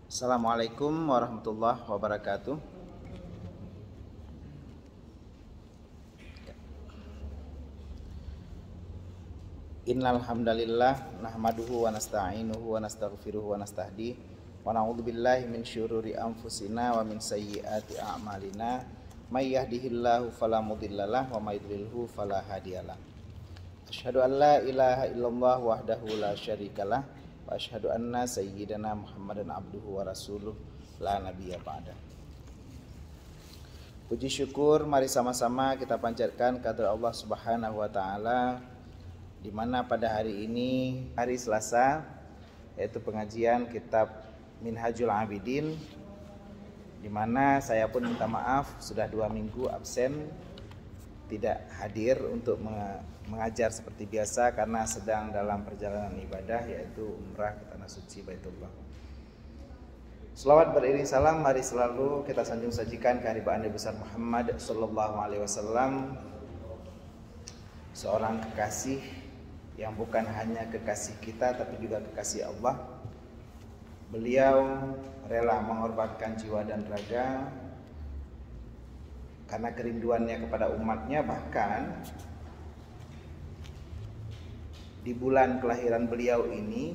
Assalamualaikum warahmatullahi wabarakatuh. Innal hamdalillah nahmaduhu wa nasta'inuhu wa nastaghfiruhu wa nastahdihi wa na'udzu billahi min syururi anfusina wa min sayyiati a'malina may yahdihillahu fala mudhillalah wa may yudlilhu fala hadiyalah. Asyhadu an la ilaha illallah wahdahu la syarikalah wa asyhadu anna sayyidana Muhammadan abduhu wa rasuluh la nabiyya ba'da. Puji syukur mari sama-sama kita panjatkan kehadirat Allah Subhanahu wa taala, di mana pada hari ini hari Selasa, yaitu pengajian kitab Minhajul Abidin, di mana saya pun minta maaf sudah 2 minggu absen, tidak hadir untuk mengajar seperti biasa karena sedang dalam perjalanan ibadah, yaitu umrah ke tanah suci Baitullah. Selawat beriring salam mari selalu kita sanjung sajikan kehadiran Nabi besar Muhammad sallallahu alaihi wasallam, seorang kekasih yang bukan hanya kekasih kita tapi juga kekasih Allah. Beliau rela mengorbankan jiwa dan raga karena kerinduannya kepada umatnya. Bahkan di bulan kelahiran beliau ini,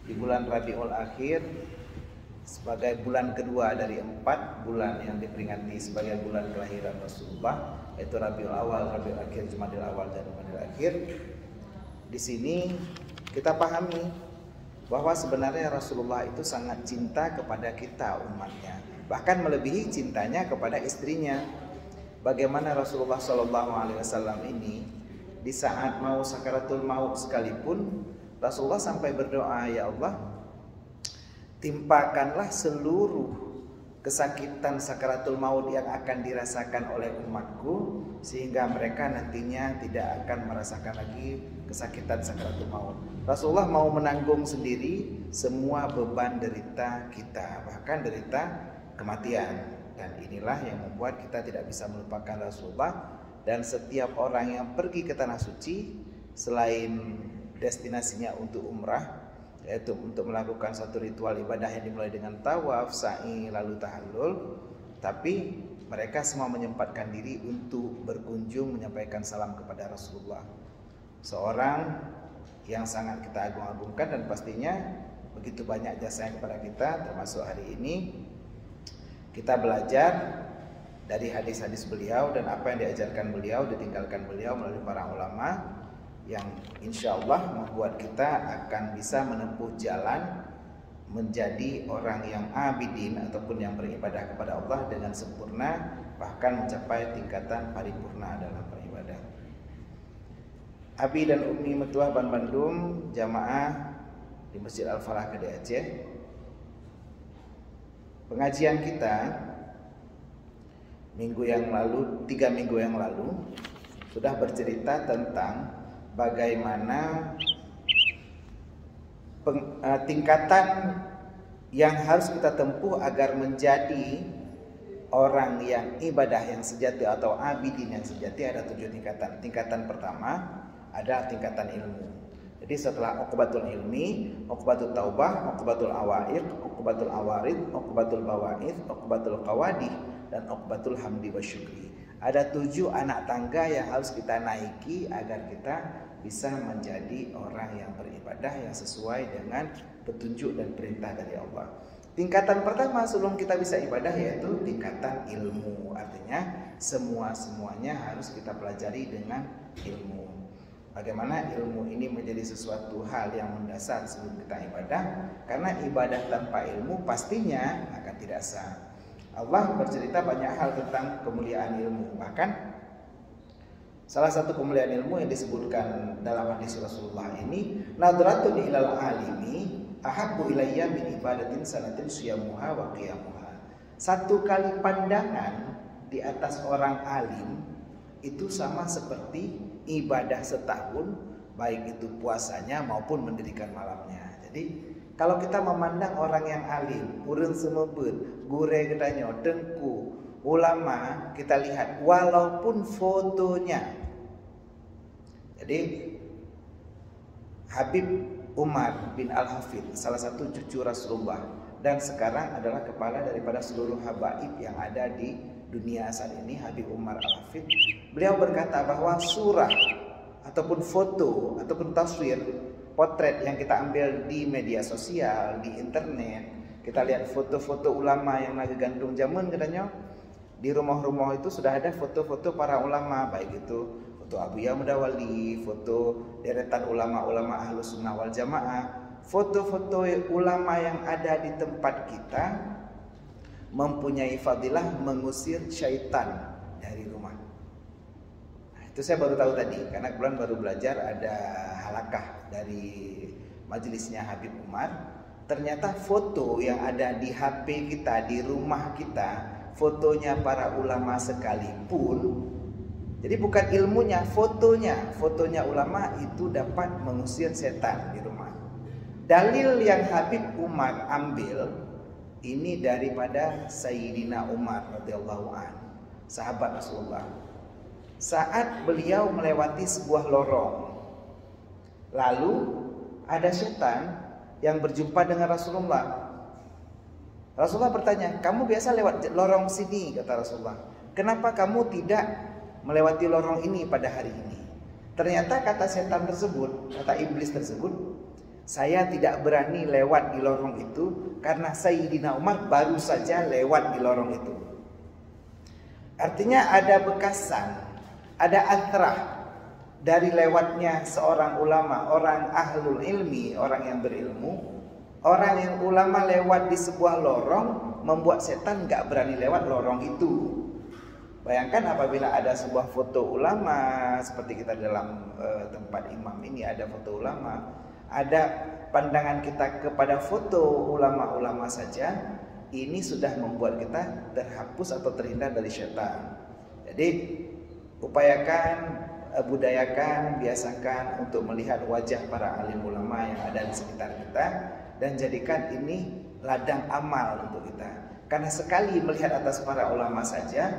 di bulan Rabiul Akhir, sebagai bulan kedua dari 4 bulan yang diperingati sebagai bulan kelahiran Rasulullah, yaitu Rabiul Awal, Rabiul Akhir, Jumadil Awal dan Jumadil Akhir. Di sini kita pahami bahwa sebenarnya Rasulullah itu sangat cinta kepada kita umatnya, bahkan melebihi cintanya kepada istrinya. Bagaimana Rasulullah SAW ini di saat mau sakaratul maut sekalipun, Rasulullah sampai berdoa, ya Allah, timpakanlah seluruh kesakitan sakaratul maut yang akan dirasakan oleh umatku, sehingga mereka nantinya tidak akan merasakan lagi kesakitan sakaratul maut. Rasulullah mau menanggung sendiri semua beban derita kita, bahkan derita kematian. Dan inilah yang membuat kita tidak bisa melupakan Rasulullah. Dan setiap orang yang pergi ke tanah suci, selain destinasinya untuk umrah, yaitu untuk melakukan satu ritual ibadah yang dimulai dengan tawaf, sa'i, lalu tahallul, tapi mereka semua menyempatkan diri untuk berkunjung menyampaikan salam kepada Rasulullah, seorang yang sangat kita agung-agungkan dan pastinya begitu banyak jasanya kepada kita. Termasuk hari ini kita belajar dari hadis-hadis beliau dan apa yang diajarkan beliau, ditinggalkan beliau melalui para ulama, yang insya Allah membuat kita akan bisa menempuh jalan menjadi orang yang abidin ataupun yang beribadah kepada Allah dengan sempurna, bahkan mencapai tingkatan paripurna dalam beribadah. Abi dan Umi Metuah Ban Bandung, jamaah di Masjid Al-Falah Kede Aceh. Pengajian kita minggu yang lalu, 3 minggu yang lalu, sudah bercerita tentang bagaimana tingkatan yang harus kita tempuh agar menjadi orang yang ibadah yang sejati atau abidin yang sejati. Ada 7 tingkatan. Tingkatan pertama ada tingkatan ilmu. Jadi setelah uqbatul ilmi, uqbatul taubah, uqbatul awaiq, uqbatul awarid, uqbatul bawaid, uqbatul qawadih, dan uqbatul hamdi wa syukri. Ada 7 anak tangga yang harus kita naiki agar kita bisa menjadi orang yang beribadah yang sesuai dengan petunjuk dan perintah dari Allah. Tingkatan pertama sebelum kita bisa ibadah yaitu tingkatan ilmu. Artinya semuanya harus kita pelajari dengan ilmu. Bagaimana ilmu ini menjadi sesuatu hal yang mendasar sebelum kita ibadah, karena ibadah tanpa ilmu pastinya akan tidak sah. Allah bercerita banyak hal tentang kemuliaan ilmu. Bahkan salah satu kemuliaan ilmu yang disebutkan dalam hadis Rasulullah ini, nadratun ilal alimi ahabbu ilayya min ibadatin sanatin siyamuha wa qiyamuha. 1 kali pandangan di atas orang alim itu sama seperti ibadah setahun, baik itu puasanya maupun mendirikan malamnya. Jadi kalau kita memandang orang yang alim, urun semebut, gure gedanyo, dengku, ulama, kita lihat walaupun fotonya. Jadi Habib Umar bin Al-Hafidh, salah satu cucu Rasulullah, dan sekarang adalah kepala daripada seluruh habaib yang ada di dunia saat ini, Habib Umar Al-Hafidh. Beliau berkata bahwa surah ataupun foto ataupun taswir, potret yang kita ambil di media sosial, di internet, kita lihat foto-foto ulama yang lagi gantung zaman katanya, di rumah-rumah itu sudah ada foto-foto para ulama, baik itu foto Abu Ya Mudawali, foto deretan ulama-ulama Ahlus Sunnah wal Jamaah. Foto-foto ulama yang ada di tempat kita mempunyai fadilah mengusir syaitan dari rumah. Nah, itu saya baru tahu tadi, karena kebetulan baru belajar ada halakah dari majelisnya Habib Umar. Ternyata foto yang ada di HP kita, di rumah kita, fotonya para ulama sekalipun, jadi bukan ilmunya, fotonya ulama itu dapat mengusir setan di rumah. Dalil yang Habib Umar ambil ini daripada Sayyidina Umar radhiyallahu anhu, sahabat Rasulullah. Saat beliau melewati sebuah lorong, lalu ada setan yang berjumpa dengan Rasulullah. Rasulullah bertanya, kamu biasa lewat lorong sini, kata Rasulullah. Kenapa kamu tidak melewati lorong ini pada hari ini? Ternyata kata setan tersebut, kata iblis tersebut, saya tidak berani lewat di lorong itu karena Sayyidina Umar baru saja lewat di lorong itu. Artinya ada bekasan, ada athrah dari lewatnya seorang ulama, orang ahlul ilmi, orang yang berilmu. Orang yang ulama lewat di sebuah lorong membuat setan gak berani lewat lorong itu. Bayangkan apabila ada sebuah foto ulama, seperti kita dalam tempat imam ini ada foto ulama, ada pandangan kita kepada foto ulama-ulama saja, ini sudah membuat kita terhapus atau terhindar dari setan. Jadi upayakan, budayakan, biasakan untuk melihat wajah para alim ulama yang ada di sekitar kita, dan jadikan ini ladang amal untuk kita. Karena sekali melihat atas para ulama saja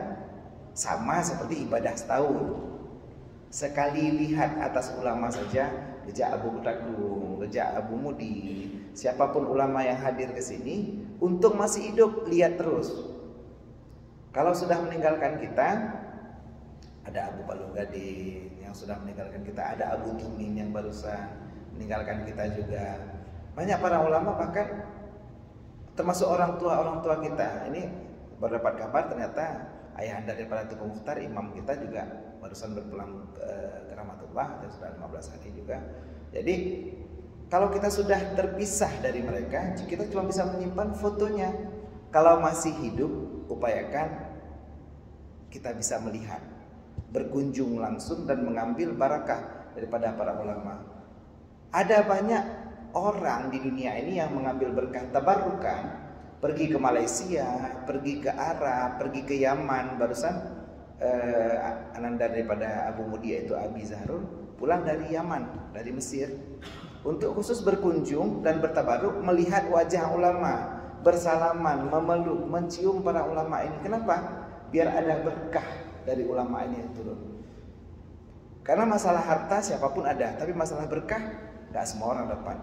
sama seperti ibadah setahun. Sekali lihat atas ulama saja, Gejak Abu Bakar, Gejak Abu Mudi, siapapun ulama yang hadir ke sini, untuk masih hidup lihat terus. Kalau sudah meninggalkan kita, ada Abu Balugadi yang sudah meninggalkan kita, ada Abu Tumin yang barusan meninggalkan kita juga. Banyak para ulama bahkan termasuk orang tua kita. Ini baru dapat kabar ternyata ayahanda daripada Tuku Mukhtar, imam kita juga barusan berpulang ke Rahmatullah, dan sudah 15 hari juga. Jadi kalau kita sudah terpisah dari mereka, kita cuma bisa menyimpan fotonya. Kalau masih hidup, upayakan kita bisa melihat, berkunjung langsung dan mengambil barakah daripada para ulama. Ada banyak orang di dunia ini yang mengambil berkah tabarukan, pergi ke Malaysia, pergi ke Arab, pergi ke Yaman. Barusan ananda daripada Abu Mudi yaitu Abi Zahrul pulang dari Yaman, dari Mesir, untuk khusus berkunjung dan bertabaruk melihat wajah ulama, bersalaman, memeluk, mencium para ulama ini. Kenapa? Biar ada berkah dari ulama ini yang turun. Karena masalah harta siapapun ada, tapi masalah berkah gak semua orang dapat.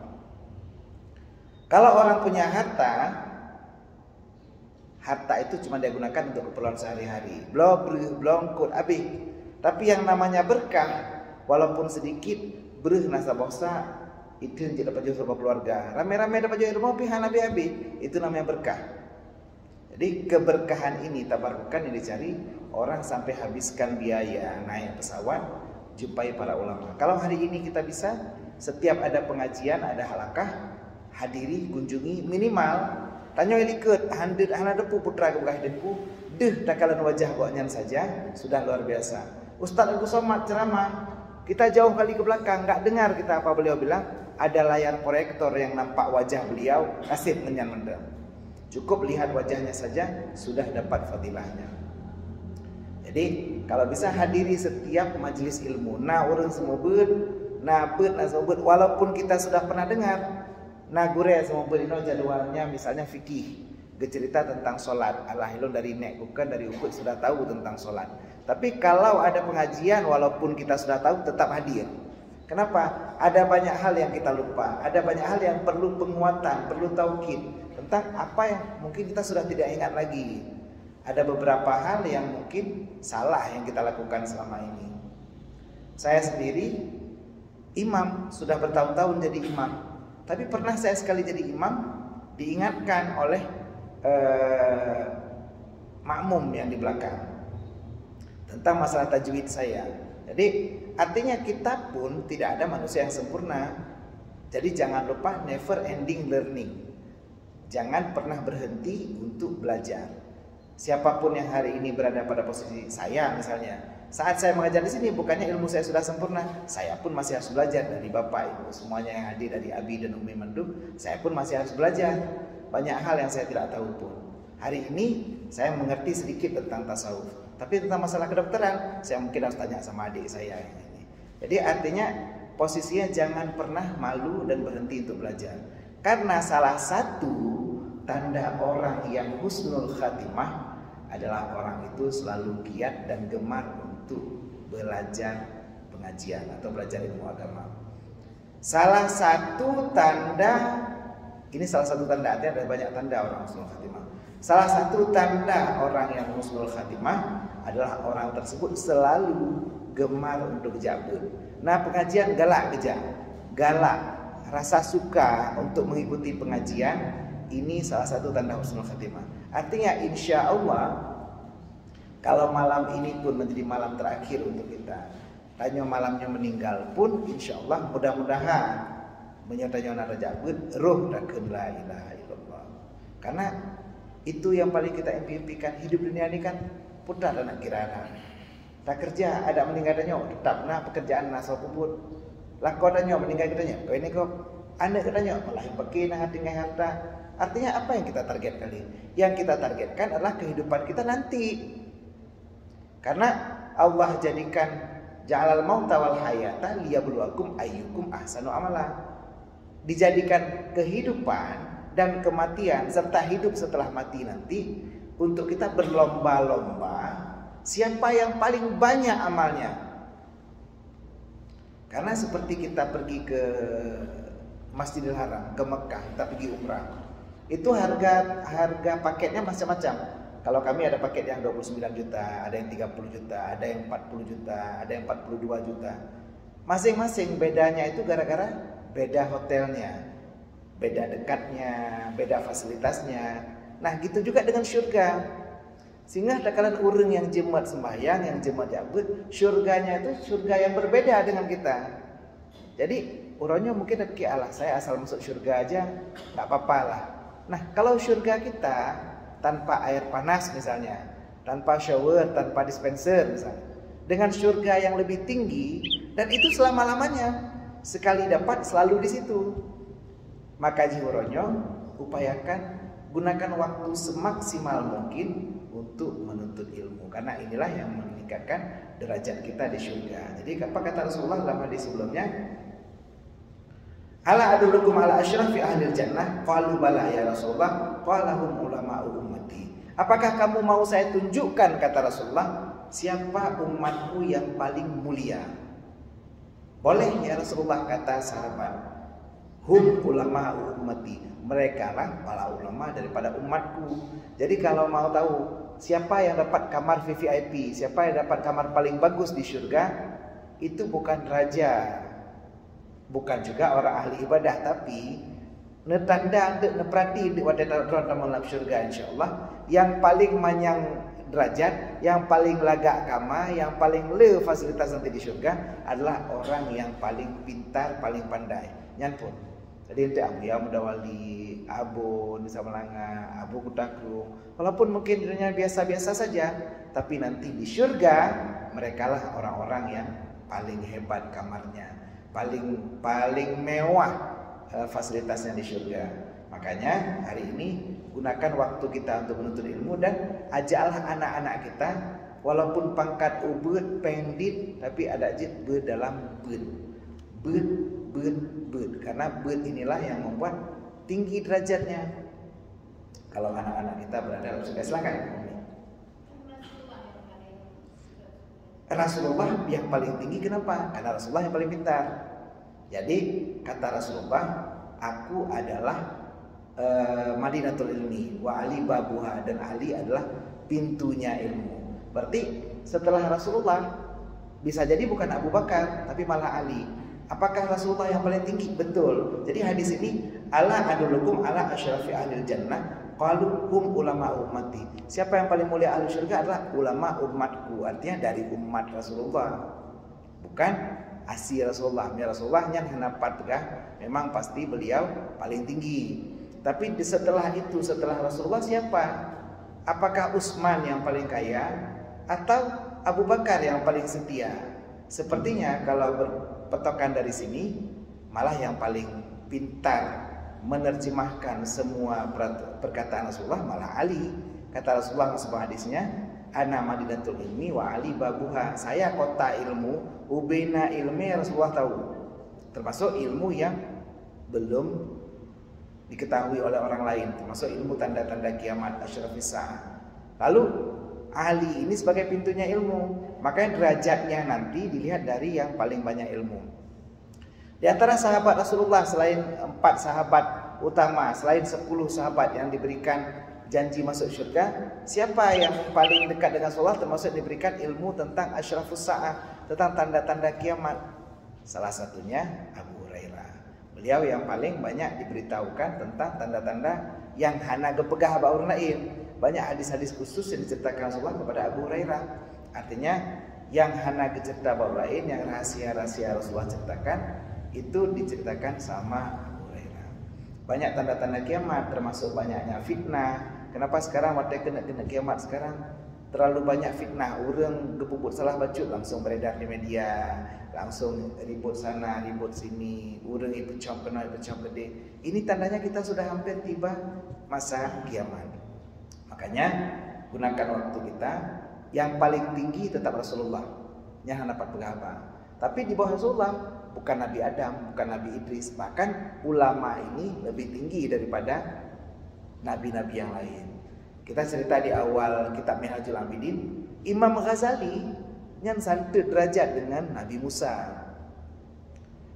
Kalau orang punya harta itu cuma digunakan untuk keperluan sehari-hari, belum kut habis. Tapi yang namanya berkah, walaupun sedikit, berih nasa bosa, itu yang tidak dapat jauh keluarga. Rame-rame dapat jauh rumah, pihan habis, itu namanya berkah. Jadi keberkahan ini, tabarukan yang dicari orang sampai habiskan biaya naik pesawat, jumpai para ulama. Kalau hari ini kita bisa, setiap ada pengajian, ada halakah, hadiri, kunjungi, minimal tanya ikut hana depu putra kebukah depu deh takalan wajah buatnya saja sudah luar biasa. Ustaz Agus Somad ceramah, kita jauh kali ke belakang, nggak dengar kita apa beliau bilang. Ada layar proyektor yang nampak wajah beliau, nasib menyan mendem. Cukup lihat wajahnya saja sudah dapat fadilahnya. Jadi kalau bisa hadiri setiap majelis ilmu, urang semua walaupun kita sudah pernah dengar. Gure semua berino jadwalnya, misalnya fikih, cerita tentang sholat. Alhamdulillah dari nek bukan dari ukut sudah tahu tentang sholat. Tapi kalau ada pengajian, walaupun kita sudah tahu tetap hadir. Kenapa? Ada banyak hal yang kita lupa, ada banyak hal yang perlu penguatan, perlu taukid tentang apa yang mungkin kita sudah tidak ingat lagi. Ada beberapa hal yang mungkin salah yang kita lakukan selama ini. Saya sendiri imam, sudah bertahun-tahun jadi imam. Tapi pernah saya sekali jadi imam diingatkan oleh makmum yang di belakang tentang masalah tajwid saya. Jadi artinya kita pun tidak ada manusia yang sempurna. Jadi jangan lupa never ending learning. Jangan pernah berhenti untuk belajar. Siapapun yang hari ini berada pada posisi saya misalnya, saat saya mengajar di sini bukannya ilmu saya sudah sempurna, saya pun masih harus belajar dari Bapak Ibu semuanya yang hadir, dari Abi dan Umi Mendung. Saya pun masih harus belajar. Banyak hal yang saya tidak tahu pun. Hari ini saya mengerti sedikit tentang tasawuf, tapi tentang masalah kedokteran saya mungkin harus tanya sama adik saya ini. Jadi artinya posisinya jangan pernah malu dan berhenti untuk belajar. Karena salah satu tanda orang yang husnul khatimah adalah orang itu selalu giat dan gemar untuk belajar pengajian atau belajar ilmu agama. Salah satu tanda, ini salah satu tanda, artinya ada banyak tanda orang husnul khatimah. Salah satu tanda orang yang husnul khatimah adalah orang tersebut selalu gemar untuk jabut. Nah, pengajian galak kerja, galak, rasa suka untuk mengikuti pengajian, ini salah satu tanda husnul khatimah. Artinya insya Allah kalau malam ini pun menjadi malam terakhir untuk kita, tanya malamnya meninggal pun insya Allah mudah-mudahan menyertai nara jabut roh rakeun la ilaha illallah. Karena itu yang paling kita impikan. Hidup dunia ini kan putar anak kirana. Tak kerja ada meninggal danyo tetap nah pekerjaan nasal puput. Lakon danyo meninggal kitanya. Ini kok anak katanya malah pakai nah tinggal harta. Artinya apa yang kita target kali? Yang kita targetkan adalah kehidupan kita nanti. Karena Allah jadikan ja'alal mauta wal hayata liyabluwakum ayyukum ahsanu amala. Dijadikan kehidupan dan kematian serta hidup setelah mati nanti untuk kita berlomba-lomba siapa yang paling banyak amalnya. Karena seperti kita pergi ke Masjidil Haram, ke Mekah, kita pergi umrah. Itu harga paketnya macam-macam. Kalau kami ada paket yang 29 juta, ada yang 30 juta, ada yang 40 juta, ada yang 42 juta. Masing-masing bedanya itu gara-gara beda hotelnya, beda dekatnya, beda fasilitasnya. Nah gitu juga dengan syurga. Sehingga ada kalian urang yang jemaat sembahyang, yang jemaat jabut, syurganya itu syurga yang berbeda dengan kita. Jadi urangnya mungkin pikir Allah saya asal masuk syurga aja nggak apa-apa lah. Nah kalau syurga kita tanpa air panas misalnya, tanpa shower, tanpa dispenser misalnya, dengan syurga yang lebih tinggi dan itu selama-lamanya, sekali dapat selalu di situ. Maka jiwuronyo upayakan gunakan waktu semaksimal mungkin untuk menuntut ilmu, karena inilah yang meningkatkan derajat kita di surga. Jadi apa kata Rasulullah dalam hadis sebelumnya? Ala adullukum ala asyrafi ahlil jannah? Qalu bala ya Rasulullah, qala hum ulama'u ummati. Apakah kamu mau saya tunjukkan, kata Rasulullah, siapa umatku yang paling mulia? Boleh ya Rasulullah, kata sahabat. Hum ulama'u ummati. Mereka lah para ulama daripada umatku. Jadi kalau mau tahu siapa yang dapat kamar VVIP, siapa yang dapat kamar paling bagus di surga, itu bukan raja, bukan juga orang ahli ibadah, tapi netanda untuk neprati di wadah dalam surga insyaallah. Yang paling manyang derajat, yang paling lagak kama, yang paling le fasilitas nanti di surga adalah orang yang paling pintar, paling pandai. Nyanpun. Jadi itu Abu Mudawali, Abu Nisa Melanga, Abu Kutakru, walaupun mungkin dirinya biasa-biasa saja, tapi nanti di surga mereka lah orang-orang yang paling hebat kamarnya, paling mewah fasilitasnya di surga. Makanya hari ini gunakan waktu kita untuk menuntut ilmu dan ajaklah anak-anak kita, walaupun pangkat ubud pendit, tapi ada jid dalam bud. Karena bud inilah yang membuat tinggi derajatnya. Kalau anak-anak kita berada dalam surga, silakan. Rasulullah yang paling tinggi, kenapa? Karena Rasulullah yang paling pintar. Jadi kata Rasulullah, aku adalah Madinatul Ilmi wa Ali babuha, dan Ali adalah pintunya ilmu. Berarti setelah Rasulullah bisa jadi bukan Abu Bakar tapi malah Ali. Apakah Rasulullah yang paling tinggi? Betul. Jadi hadis ini, ala adulukum ala asyrafi ahlil jannah qalu hum ulama ummati. Siapa yang paling mulia ahli surga adalah ulama umatku. Artinya dari umat Rasulullah, bukan asli Rasulullah. Ya Rasulullah yang hanapat memang pasti beliau paling tinggi. Tapi setelah itu, setelah Rasulullah siapa? Apakah Utsman yang paling kaya atau Abu Bakar yang paling setia? Sepertinya kalau berpetokan dari sini, malah yang paling pintar menerjemahkan semua perkataan Rasulullah malah Ali. Kata Rasulullah sebuah hadisnya, ana Madinatul Ilmi wa Ali babuha. Saya kota ilmu, ubena ilmi. Rasulullah tahu, termasuk ilmu yang belum diketahui oleh orang lain, termasuk ilmu tanda-tanda kiamat, asyrafis sa'ah. Lalu Ali ini sebagai pintunya ilmu, makanya derajatnya nanti dilihat dari yang paling banyak ilmu. Di antara sahabat Rasulullah, selain 4 sahabat utama, selain 10 sahabat yang diberikan janji masuk surga, siapa yang paling dekat dengan Rasulullah termasuk diberikan ilmu tentang asyrafus sa'ah, tentang tanda-tanda kiamat? Salah satunya Abu Hurairah. Beliau yang paling banyak diberitahukan tentang tanda-tanda yang hana gepegah baur lain. Banyak hadis-hadis khusus yang diceritakan Rasulullah kepada Abu Hurairah. Artinya yang hana cerita baur lain, yang rahasia-rahasia Rasulullah ceritakan, itu diceritakan sama Abu Hurairah. Banyak tanda-tanda kiamat, termasuk banyaknya fitnah. Kenapa sekarang waktu kena kiamat sekarang terlalu banyak fitnah? Orang gepuput salah bacut langsung beredar di media, langsung ribut sana, ribut sini, orang pecah penoi, pecah gede. Ini tandanya kita sudah hampir tiba masa kiamat. Makanya gunakan waktu kita. Yang paling tinggi tetap Rasulullah, yang dapat pegaba. Tapi di bawah Rasulullah bukan Nabi Adam, bukan Nabi Idris. Bahkan ulama ini lebih tinggi daripada nabi-nabi yang lain. Kita cerita di awal kitab Minhajul Abidin, Imam Ghazali yang satu derajat dengan Nabi Musa.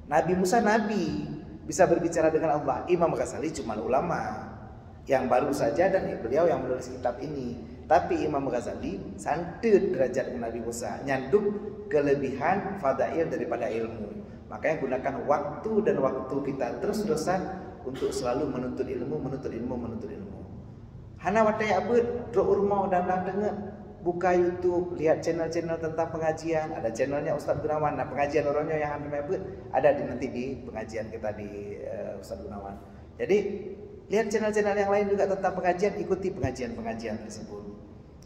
Nabi Musa nabi, bisa berbicara dengan Allah. Imam Ghazali cuma ulama yang baru saja, dan beliau yang menulis kitab ini. Tapi Imam Ghazali santut derajat dengan Nabi Musa, nyanduk kelebihan fadail daripada ilmu. Makanya gunakan waktu dan waktu kita terus-terusan untuk selalu menuntut ilmu, menuntut ilmu, menuntut ilmu. Hana watai abud, dro urmau dan dengar, buka YouTube, lihat channel-channel tentang pengajian. Ada channelnya Ustaz Gunawan. Nah, pengajian orangnya yang hana abud ada nanti di pengajian kita di Ustaz Gunawan. Jadi lihat channel-channel yang lain juga tentang pengajian, ikuti pengajian-pengajian tersebut.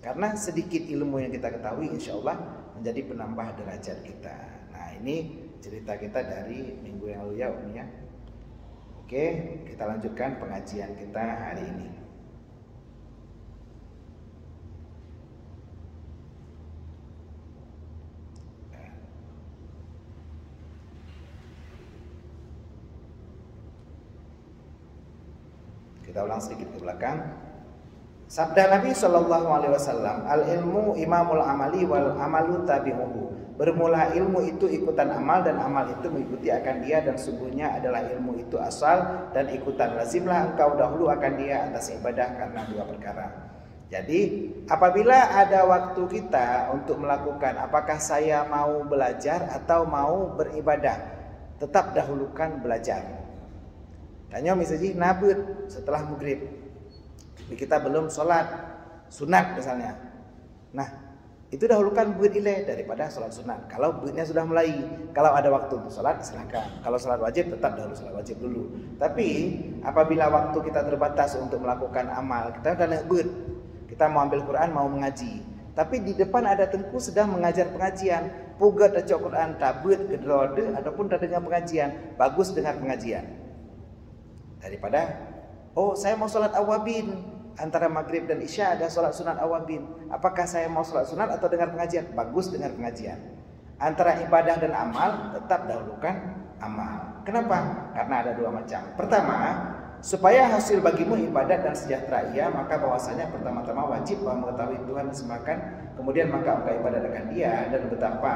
Karena sedikit ilmu yang kita ketahui, insya Allah menjadi penambah derajat kita. Nah, ini cerita kita dari minggu yang lalu ya, Om ya. Oke, kita lanjutkan pengajian kita hari ini. Kita ulang sedikit ke belakang. Sabda Nabi SAW, al ilmu imamul amali wal amalu tabi'uhu. Bermula ilmu itu ikutan amal, dan amal itu mengikuti akan dia, dan sungguhnya adalah ilmu itu asal dan ikutan. Lazimlah engkau dahulu akan dia atas ibadah karena dua perkara. Jadi apabila ada waktu kita untuk melakukan, apakah saya mau belajar atau mau beribadah, tetap dahulukan belajar. Tanya misalnya nabut setelah maghrib, kita belum sholat sunat misalnya. Nah, itu dahulukan buat ileh daripada sholat sunat. Kalau buatnya sudah mulai, kalau ada waktu untuk sholat silakan. Kalau sholat wajib tetap dahulu sholat wajib dulu. Tapi apabila waktu kita terbatas untuk melakukan amal, kita udah buat, kita mau ambil Quran, mau mengaji, tapi di depan ada tengku sedang mengajar pengajian, pugat baca Quran, tabut gedrode ataupun tak dengar pengajian, bagus dengar pengajian daripada saya mau sholat awabin. Antara maghrib dan isya ada sholat sunat awabin. Apakah saya mau sholat sunat atau dengar pengajian? Bagus dengar pengajian. Antara ibadah dan amal, tetap dahulukan amal. Kenapa? Karena ada dua macam. Pertama, supaya hasil bagimu ibadat dan sejahtera ia, maka bahwasanya pertama-tama wajib bahwa mengetahui Tuhan disembahkan, kemudian maka engkau ibadat akan dia, dan betapa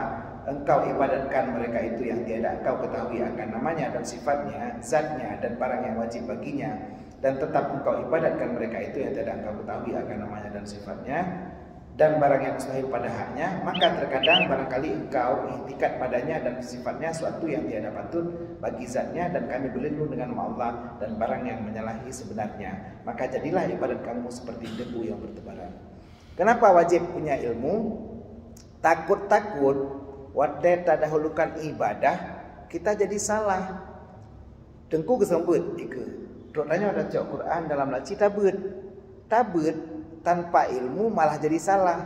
engkau ibadatkan mereka itu yang tiada engkau ketahui akan namanya dan sifatnya, zatnya dan barang yang wajib baginya, dan tetap engkau ibadatkan mereka itu yang tiada engkau ketahui akan namanya dan sifatnya dan barang yang mustahil pada haknya, maka terkadang barangkali engkau iktikat padanya dan sifatnya suatu yang tiada patut bagi zatnya, dan kami berlindung dengan Allah dan barang yang menyalahi sebenarnya, maka jadilah ibadat kamu seperti debu yang bertebaran. Kenapa wajib punya ilmu? Takut-takut waktu terdahulukan ibadah kita jadi salah. Tengku kesembut ika. Dokternya ada cak Quran dalam laci tabut tanpa ilmu malah jadi salah.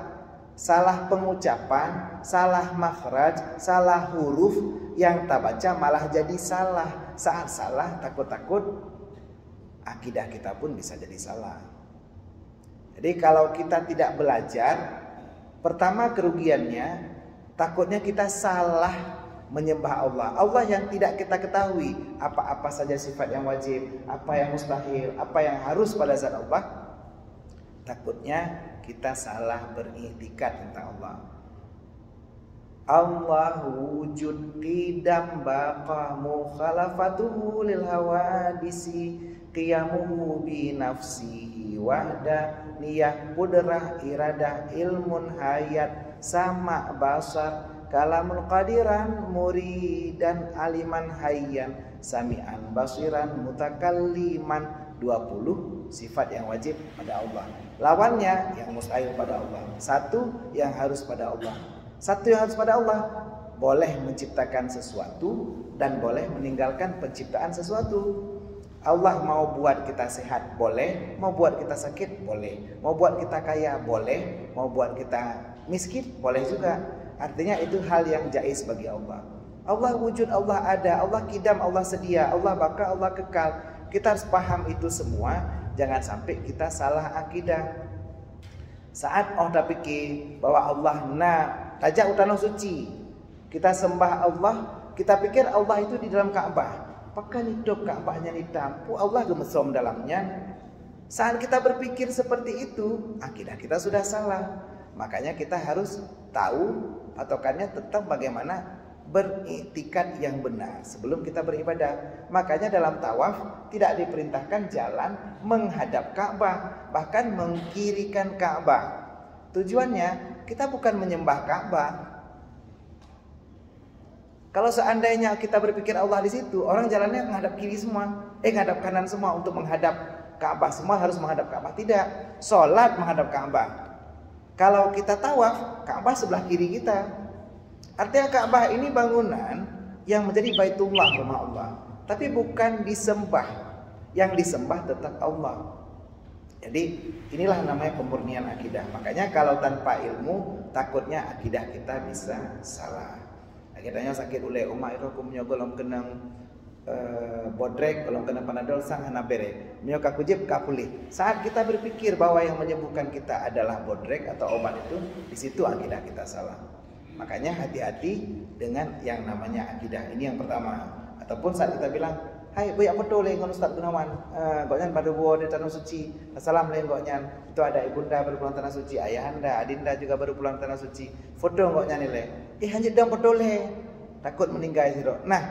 Salah pengucapan, salah makhraj, salah huruf yang tak baca malah jadi salah. Saat salah takut-takut akidah kita pun bisa jadi salah. Jadi kalau kita tidak belajar, pertama kerugiannya takutnya kita salah menyembah Allah. Allah yang tidak kita ketahui apa-apa saja sifat yang wajib, apa yang mustahil, apa yang harus pada zat Allah. Takutnya kita salah beriktikad tentang Allah. Allah wujud qidam baqa mukhalafatuhu lil hawadisi qiyamuhu bi nafsihi wahda niyah qudrah iradah ilmun hayat sama basar kalamul qadiran muridan aliman hayyan sami'an basiran mutakalliman. 20 sifat yang wajib pada Allah. Lawannya yang mustahil pada Allah. Satu yang harus pada Allah. Satu yang harus pada Allah boleh menciptakan sesuatu dan boleh meninggalkan penciptaan sesuatu. Allah mau buat kita sehat boleh, mau buat kita sakit boleh, mau buat kita kaya boleh, mau buat kita miskin boleh juga. Artinya itu hal yang jaiz bagi Allah. Allah wujud, Allah ada, Allah kidam, Allah sedia, Allah baka, Allah kekal. Kita harus paham itu semua. Jangan sampai kita salah akidah. Saat kita pikir bahwa Allah tajak utana suci, kita sembah Allah, kita pikir Allah itu di dalam Ka'bah. Pakai hidup Ka'bahnya hitam, Allah gemesom dalamnya. Saat kita berpikir seperti itu, akidah kita sudah salah. Makanya kita harus tahu patokannya tentang bagaimana beriktikad yang benar sebelum kita beribadah. Makanya dalam tawaf tidak diperintahkan jalan menghadap Ka'bah, bahkan mengkirikan Ka'bah. Tujuannya kita bukan menyembah Ka'bah. Kalau seandainya kita berpikir Allah di situ, orang jalannya menghadap kiri semua, menghadap kanan semua untuk menghadap Ka'bah. Semua harus menghadap Ka'bah. Tidak, sholat menghadap Ka'bah. Kalau kita tawaf, Ka'bah sebelah kiri kita. Artinya Ka'bah ini bangunan yang menjadi Baitullah, rumah Allah, tapi bukan disembah. Yang disembah tetap Allah. Jadi inilah namanya pemurnian akidah. Makanya kalau tanpa ilmu, takutnya akidah kita bisa salah. Akidahnya sakit oleh umat itu aku menyogol kenang bodrek, kalau kena panadol sang hana bere menyokak kujib kapulih. Saat kita berpikir bahwa yang menyembuhkan kita adalah bodrek atau obat itu, di situ akidah kita salah. Makanya hati-hati dengan yang namanya akidah. Ini yang pertama. Ataupun saat kita bilang, hai bu ya foto leh dengan Ustaz Gunawan, goknyan pada buah di tanah suci, assalam leh goknyan, itu ada ibunda baru pulang tanah suci, ayahanda, adinda juga baru pulang tanah suci, foto goknyan leh, hanya dong foto leh, takut meninggal sih. Nah,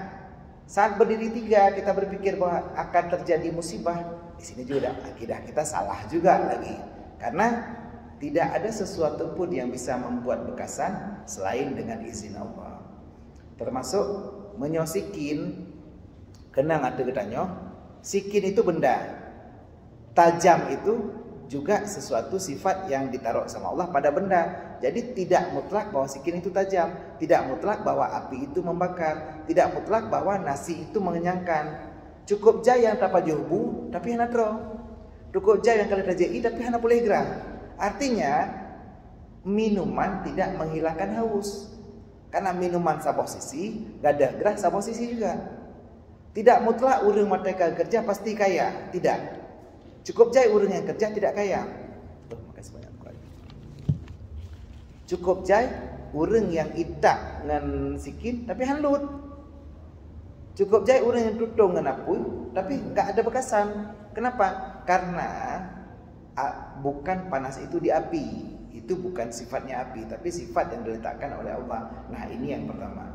saat berdiri tiga kita berpikir bahwa akan terjadi musibah, di sini juga akidah kita salah juga lagi, karena tidak ada sesuatu pun yang bisa membuat bekasan selain dengan izin Allah. Termasuk menyosikin, kenang ada getanyo, sikin itu benda, tajam itu juga sesuatu sifat yang ditaruh sama Allah pada benda. Jadi tidak mutlak bahwa sikin itu tajam, tidak mutlak bahwa api itu membakar, tidak mutlak bahwa nasi itu mengenyangkan. Cukup jaya yang tanpa juhbu tapi hana dro, cukup jaya yang kali rajai tapi hana boleh gerah. Artinya minuman tidak menghilangkan haus, karena minuman saboh sisi, gak ada gerah saboh sisi juga. Tidak mutlak urang merdeka kerja pasti kaya, tidak. Cukup jai urang yang kerja tidak kaya. Makasih banyak. Cukup jai urang yang itak ngan sikin tapi halut. Cukup jai urang yang tutung ngan apui tapi enggak ada bekasan. Kenapa? Karena bukan panas itu di api, itu Itu bukan sifatnya api, tapi sifat yang diletakkan oleh Allah. Nah, ini yang pertama.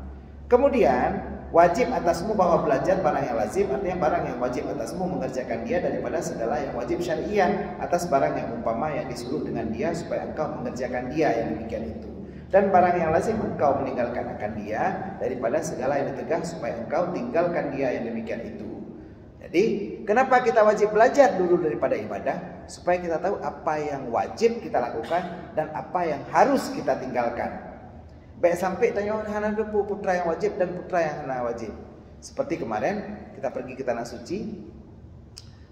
Kemudian, wajib atasmu bahwa belajar barang yang lazim, artinya barang yang wajib atasmu mengerjakan dia daripada segala yang wajib syariah, atas barang yang umpama yang disuruh dengan dia supaya engkau mengerjakan dia yang demikian itu. Dan barang yang lazim engkau meninggalkan akan dia daripada segala yang ditegah supaya engkau tinggalkan dia yang demikian itu. Jadi kenapa kita wajib belajar dulu daripada ibadah? Supaya kita tahu apa yang wajib kita lakukan dan apa yang harus kita tinggalkan. Baik sampai tanya hana putra yang wajib dan putra yang hana wajib. Seperti kemarin kita pergi ke tanah suci,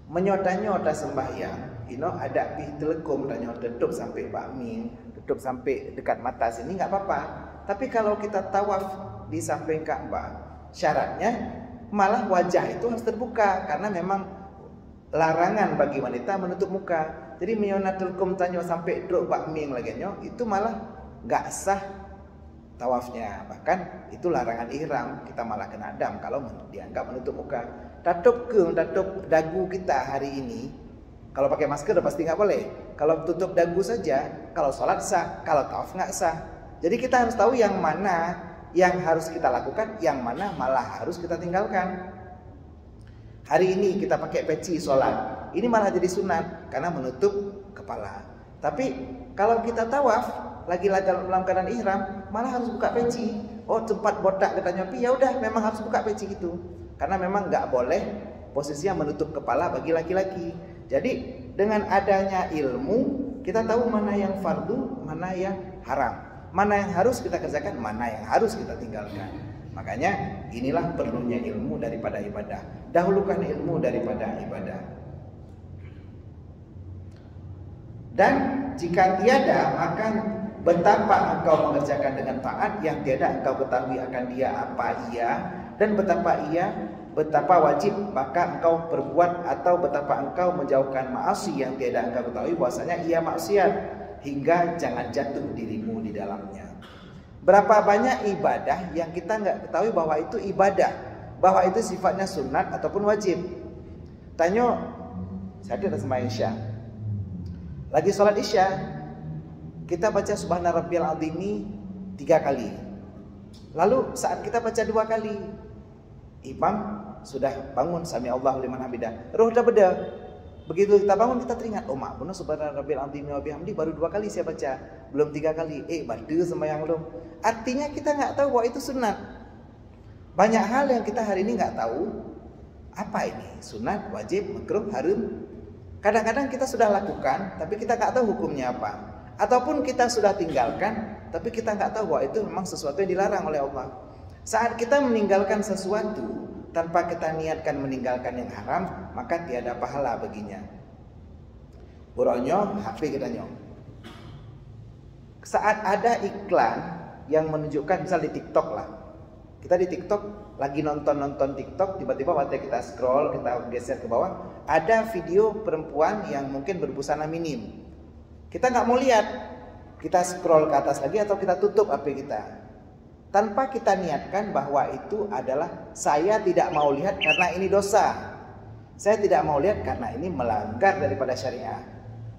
menyota-nyota sembahyang, ada pih telekom tanya tutup sampai bakmi, tutup sampai dekat mata sini nggak apa-apa. Tapi kalau kita tawaf di samping Ka'bah, syaratnya malah wajah itu harus terbuka karena memang larangan bagi wanita menutup muka. Jadi menyona telekom tanya sampai drop bakmi lagi itu malah nggak sah tawafnya, bahkan itu larangan ihram, kita malah kena dam kalau dianggap menutup muka. Tatup dagu kita hari ini, kalau pakai masker pasti nggak boleh. Kalau tutup dagu saja, kalau sholat sah, kalau tawaf nggak sah. Jadi kita harus tahu yang mana yang harus kita lakukan, yang mana malah harus kita tinggalkan. Hari ini kita pakai peci sholat, ini malah jadi sunat karena menutup kepala. Tapi kalau kita tawaf lagi dalam keadaan ihram, malah harus buka peci. Oh, tempat botak katanya ya udah memang harus buka peci itu. Karena memang nggak boleh posisinya menutup kepala bagi laki-laki. Jadi dengan adanya ilmu kita tahu mana yang fardu, mana yang haram, mana yang harus kita kerjakan, mana yang harus kita tinggalkan. Makanya inilah perlunya ilmu daripada ibadah. Dahulukan ilmu daripada ibadah. Dan jika tiada, maka betapa engkau mengerjakan dengan taat yang tiada engkau ketahui akan dia apa ia, dan betapa wajib maka engkau perbuat, atau betapa engkau menjauhkan maasi yang tiada engkau ketahui bahwasanya ia maksiat, hingga jangan jatuh dirimu di dalamnya. Berapa banyak ibadah yang kita nggak ketahui bahwa itu ibadah, bahwa itu sifatnya sunat ataupun wajib. Tanya, saya ada sembahyang Isya, lagi sholat Isya, kita baca Subhana Rabbiyal Azimi 3 kali. Lalu saat kita baca 2 kali, imam sudah bangun sami Allahu liman hamidah. Roh dah beda. Begitu kita bangun kita teringat, oh mak benar Subhana Rabbiyal Azimi wa bihamdi baru 2 kali saya baca, belum 3 kali. Badu sembahyang belum. Artinya kita nggak tahu bahwa itu sunat. Banyak hal yang kita hari ini nggak tahu. Apa ini? Sunat, wajib, makruh, haram. Kadang-kadang kita sudah lakukan, tapi kita nggak tahu hukumnya apa. Ataupun kita sudah tinggalkan, tapi kita nggak tahu bahwa itu memang sesuatu yang dilarang oleh Allah. Saat kita meninggalkan sesuatu tanpa kita niatkan meninggalkan yang haram, maka tiada pahala baginya. Buronyo, HP kita nyong. Saat ada iklan yang menunjukkan, misal di TikTok lah, kita di TikTok lagi nonton TikTok, tiba-tiba waktu kita scroll, kita geser ke bawah, ada video perempuan yang mungkin berbusana minim. Kita nggak mau lihat, kita scroll ke atas lagi atau kita tutup HP kita, tanpa kita niatkan bahwa itu adalah saya tidak mau lihat karena ini dosa, saya tidak mau lihat karena ini melanggar daripada syariah.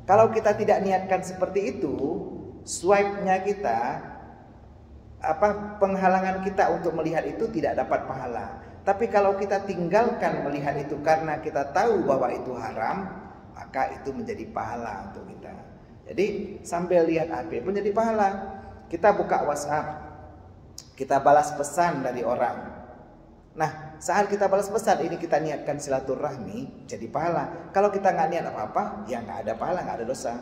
Kalau kita tidak niatkan seperti itu, swipe-nya kita, penghalangan kita untuk melihat itu tidak dapat pahala. Tapi kalau kita tinggalkan melihat itu karena kita tahu bahwa itu haram, maka itu menjadi pahala untuk kita. Jadi sambil lihat HP pun jadi pahala. Kita buka WhatsApp, kita balas pesan dari orang. Nah, saat kita balas pesan ini kita niatkan silaturahmi, jadi pahala. Kalau kita nggak niat apa-apa, ya nggak ada pahala, nggak ada dosa.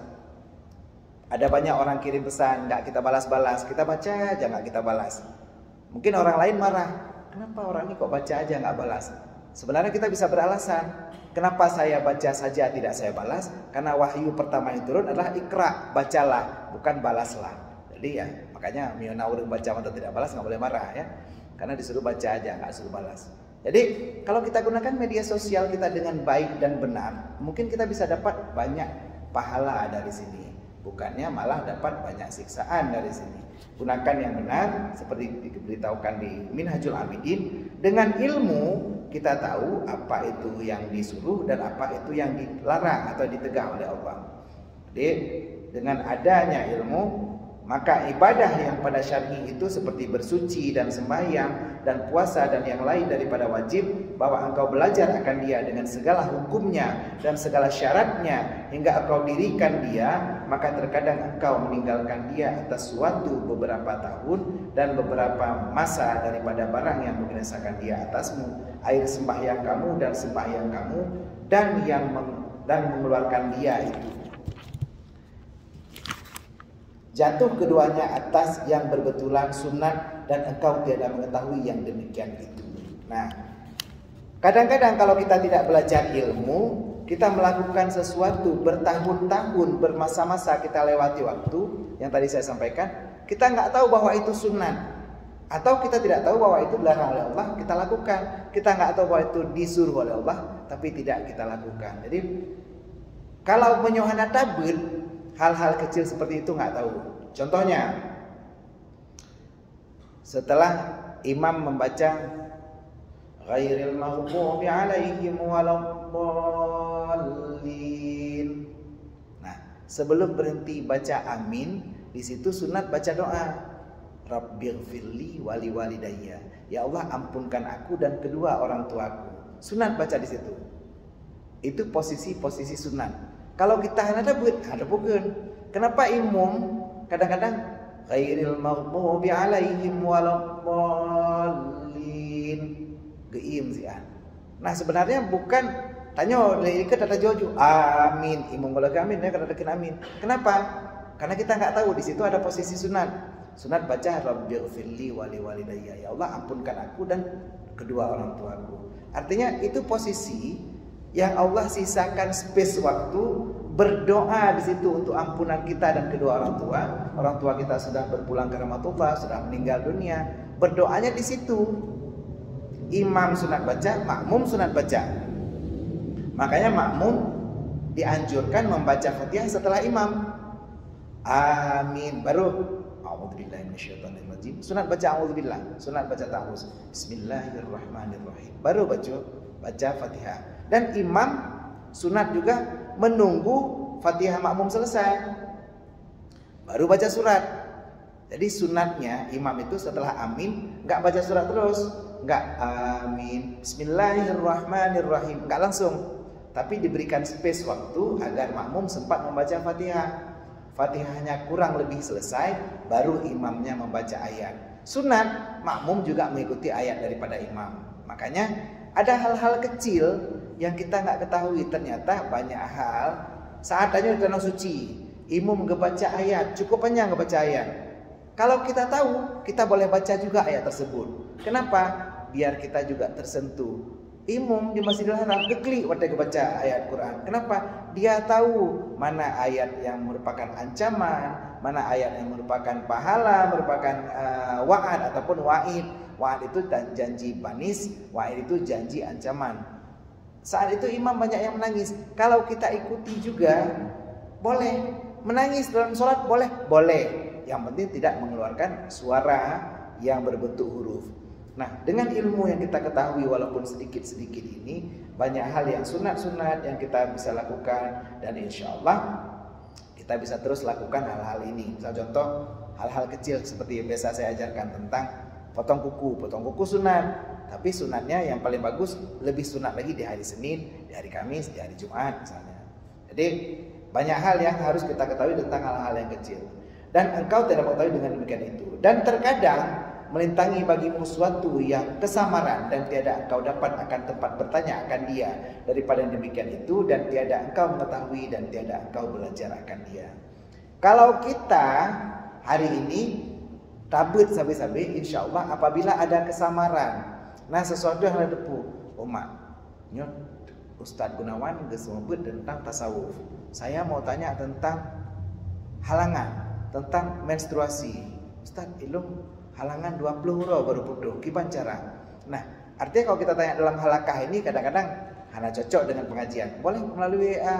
Ada banyak orang kirim pesan, nggak kita balas-balas, kita baca aja nggak kita balas. Mungkin orang lain marah, kenapa orang ini kok baca aja nggak balas? Sebenarnya kita bisa beralasan, kenapa saya baca saja tidak saya balas? Karena wahyu pertama yang turun adalah ikra, bacalah, bukan balaslah. Jadi ya makanya miona urung baca atau tidak balas nggak boleh marah ya, karena disuruh baca aja nggak disuruh balas. Jadi kalau kita gunakan media sosial kita dengan baik dan benar, mungkin kita bisa dapat banyak pahala dari sini. Bukannya malah dapat banyak siksaan dari sini. Gunakan yang benar seperti diberitahukan di Minhajul Abidin. Dengan ilmu kita tahu apa itu yang disuruh dan apa itu yang dilarang atau ditegah oleh Allah. Jadi dengan adanya ilmu, maka ibadah yang pada syar'i itu seperti bersuci dan sembahyang dan puasa dan yang lain daripada wajib, bahwa engkau belajar akan dia dengan segala hukumnya dan segala syaratnya hingga engkau dirikan dia, maka terkadang engkau meninggalkan dia atas suatu beberapa tahun dan beberapa masa daripada barang yang membinasakan dia atasmu, air sembahyang kamu dan sembahyang kamu dan mengeluarkan dia itu. Jatuh keduanya atas yang berbetulan sunat dan engkau tiada mengetahui yang demikian itu. Nah, kadang-kadang kalau kita tidak belajar ilmu, kita melakukan sesuatu bertahun-tahun, bermasa-masa kita lewati waktu, yang tadi saya sampaikan, kita nggak tahu bahwa itu sunat. Atau kita tidak tahu bahwa itu dilarang oleh Allah, kita lakukan. Kita nggak tahu bahwa itu disuruh oleh Allah, tapi tidak kita lakukan. Jadi, kalau menyohana tabut, hal-hal kecil seperti itu nggak tahu. Contohnya, setelah imam membaca ghairil maghdubi alaihim waladdallin. Nah, sebelum berhenti baca amin, di situ sunat baca doa. Rabbighfirli wali walidayya. Ya Allah, ampunkan aku dan kedua orang tuaku. Sunat baca di situ. Itu posisi sunat. Kalau kita ada bukan. Kenapa imam kadang-kadang ghairil maghdubi alaihim waladdallin geim sih. Nah, sebenarnya bukan tanya dari kata jojo amin, imam kalau amin ya kata amin. Kenapa? Karena kita nggak tahu di situ ada posisi sunat. Sunat baca Rabbighfirli wali walidayya. Ya Allah, ampunkan aku dan kedua orang tuaku. Artinya itu posisi yang Allah sisakan space waktu berdoa di situ untuk ampunan kita dan kedua orang tua. Orang tua kita sudah berpulang ke rahmatullah, sudah meninggal dunia. Berdoanya di situ. Imam sunat baca, makmum sunat baca. Makanya makmum dianjurkan membaca Fatihah setelah imam. Amin. Baru a'udzubillahi minasyaitonirrajim. Sunat baca a'udzubillah, sunat baca ta'awuz. Bismillahirrahmanirrahim. Baru baca Fatihah. Dan imam sunat juga menunggu Fatihah makmum selesai, baru baca surat. Jadi sunatnya imam itu setelah amin nggak baca surat terus, nggak amin Bismillahirrahmanirrahim, nggak langsung, tapi diberikan space waktu agar makmum sempat membaca Fatihah. Fatihahnya kurang lebih selesai, baru imamnya membaca ayat. Sunat makmum juga mengikuti ayat daripada imam. Makanya ada hal-hal kecil yang kita nggak ketahui, ternyata banyak hal. Saat tanya di tanah suci, imam ngebaca ayat, cukup hanya ngebaca ayat. Kalau kita tahu, kita boleh baca juga ayat tersebut. Kenapa? Biar kita juga tersentuh. Imam di Masjidil Haram keklik waktu ngebaca ayat Quran. Kenapa? Dia tahu mana ayat yang merupakan ancaman, mana ayat yang merupakan pahala, merupakan wa'ad ataupun wa'id. Wa'ad itu janji banis, wa'id itu janji ancaman. Saat itu imam banyak yang menangis. Kalau kita ikuti juga boleh. Menangis dalam sholat boleh. Yang penting tidak mengeluarkan suara yang berbentuk huruf. Nah, dengan ilmu yang kita ketahui walaupun sedikit-sedikit ini, banyak hal yang sunat-sunat yang kita bisa lakukan. Dan insya Allah kita bisa terus lakukan hal-hal ini. Misal contoh hal-hal kecil seperti yang biasa saya ajarkan tentang potong kuku sunat. Tapi sunatnya yang paling bagus, lebih sunat lagi di hari Senin, di hari Kamis, di hari Jumat misalnya. Jadi banyak hal yang harus kita ketahui tentang hal-hal yang kecil. Dan engkau tidak mengetahui dengan demikian itu. Dan terkadang melintangi bagimu suatu yang kesamaran dan tiada engkau dapat akan tempat bertanya akan dia daripada yang demikian itu, dan tiada engkau mengetahui dan tiada engkau belajar akan dia. Kalau kita hari ini tabut sabi-sabi, insya Allah apabila ada kesamaran, nah sesuatu yang ada depu, Mak, nyot Ustadz Gunawan gesebut tentang tasawuf. Saya mau tanya tentang halangan, tentang menstruasi. Ustadz, ilmu halangan 20 huruf baru putuh, gimana cara? Nah, artinya kalau kita tanya dalam halakah ini kadang-kadang hanya cocok dengan pengajian. Boleh melalui WA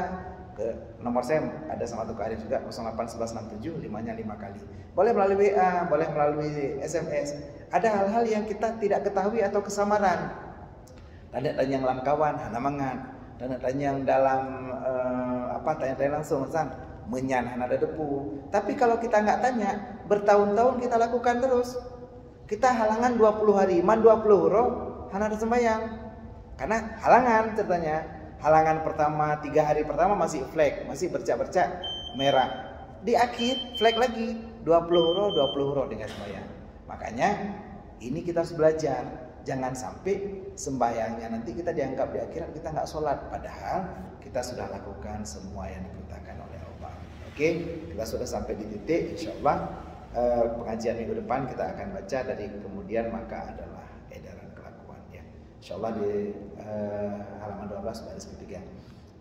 ke nomor saya ada sama Tukar Arif juga 081167 5-nya 5 kali. Boleh melalui WA, boleh melalui SMS. Ada hal-hal yang kita tidak ketahui atau kesamaran. Tanya-tanya yang dalam kawan, hana mangan. Tanya-tanya yang dalam tanya-tanya langsung, San. menyan ada depu. Tapi kalau kita nggak tanya, bertahun-tahun kita lakukan terus. Kita halangan 20 hari, man 20 huruf, hana ada sembahyang. Karena halangan ceritanya. Halangan pertama 3 hari pertama masih flag, masih bercak-bercak merah. Di akhir flag lagi 20 huruf dengan sembahyang. Makanya ini kita harus belajar. Jangan sampai sembahyangnya nanti kita dianggap di akhirat kita nggak sholat, padahal kita sudah lakukan semua yang diperintahkan oleh Allah. Oke, kita sudah sampai di titik. Insya Allah pengajian minggu depan kita akan baca dari kemudian maka adalah edaran kelakuan ya. Insya Allah di halaman 12 baris ketiga.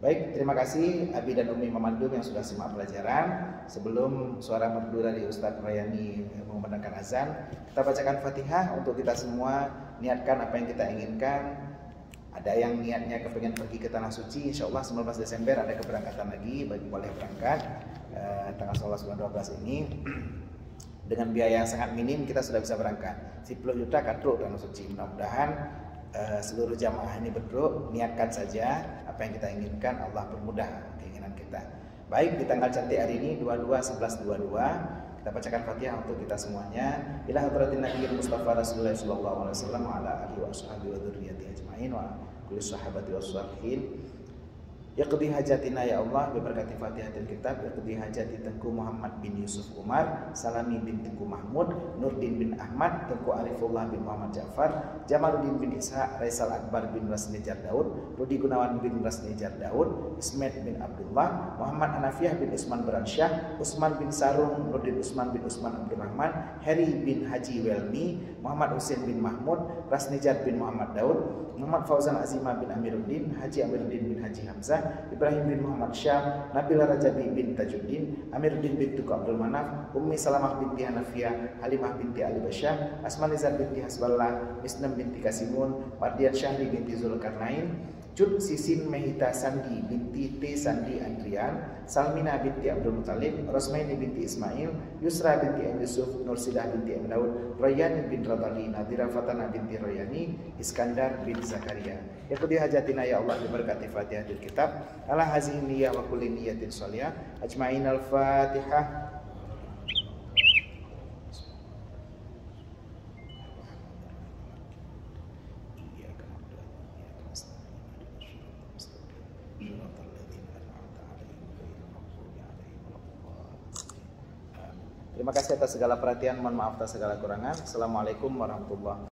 Baik, terima kasih Abi dan Umi Mamandum yang sudah simak pelajaran. Sebelum suara merdu dari Ustadz Rayani mengumandangkan azan, kita bacakan Fatihah untuk kita semua niatkan apa yang kita inginkan. Ada yang niatnya kepengen pergi ke Tanah Suci, insya Allah 19 Desember ada keberangkatan lagi, bagi boleh berangkat tanggal 11 bulan 12 ini. Dengan biaya yang sangat minim kita sudah bisa berangkat. 10 juta kadro Tanah Suci. Mudah-mudahan seluruh jamaah ini berdua niatkan saja apa yang kita inginkan, Allah permudah keinginan kita. Baik, di tanggal cantik hari ini 22/11/22 kita bacakan Fatihah untuk kita semuanya. Ila hadratin Nabiyil Mustafa Rasulullah sallallahu alaihi wasallam wa ala alihi wa sahbihi wa dzurriyyatihi ajmain wa kulli sahabati wassalihin. Yaqdi hajatina ya Allah berkati Fatihatul Kitab. Yaqdi hajati Tengku Muhammad bin Yusuf Umar, Salami bin Tengku Mahmud, Nurdin bin Ahmad, Tengku Arifullah bin Muhammad Ja'far, Jamaluddin bin Ishaq, Raisal Akbar bin Rasnijar Daud, Rudi Gunawan bin Rasnijar Daud, Ismet bin Abdullah, Muhammad Hanafiah bin Usman Beransyah, Usman bin Sarung, Nurdin Usman bin Usman Abdurrahman, Heri bin Haji Welmi, Muhammad Husain bin Mahmud, Rasnijar bin Muhammad Daud, Muhammad Fauzan Azimah bin Amiruddin, Haji Amiruddin bin Haji Hamzah, Ibrahim bin Muhammad Syah, Nabila Rajabi bin Tajuddin, Amiruddin bin Tuku Abdul Manaf, Ummi Salamah binti Hanafiyah, Halimah binti Ali Basyah, Asmanizar binti Hasballah, Misnam binti Kasimun, Mardian Syahri binti Zulkarnain, Cud Sisin Mehita Sandi binti T Sandi Andrian, Salmina binti Abdul Muttalib, Rosmaini binti Ismail, Yusra binti M Yusuf, Nursidah binti M Daud, Royani bin Radali, Nadira Fatana binti Royani, Iskandar bin Zakaria. Yaqdi hajatina ya Allah berkati Fatihatul Kitab. Ala hazihi niyyah wa kulli niyyatin sholihah. Ajma'in al-Fatihah. Terima kasih atas segala perhatian, mohon maaf atas segala kurangan. Assalamualaikum warahmatullahi wabarakatuh.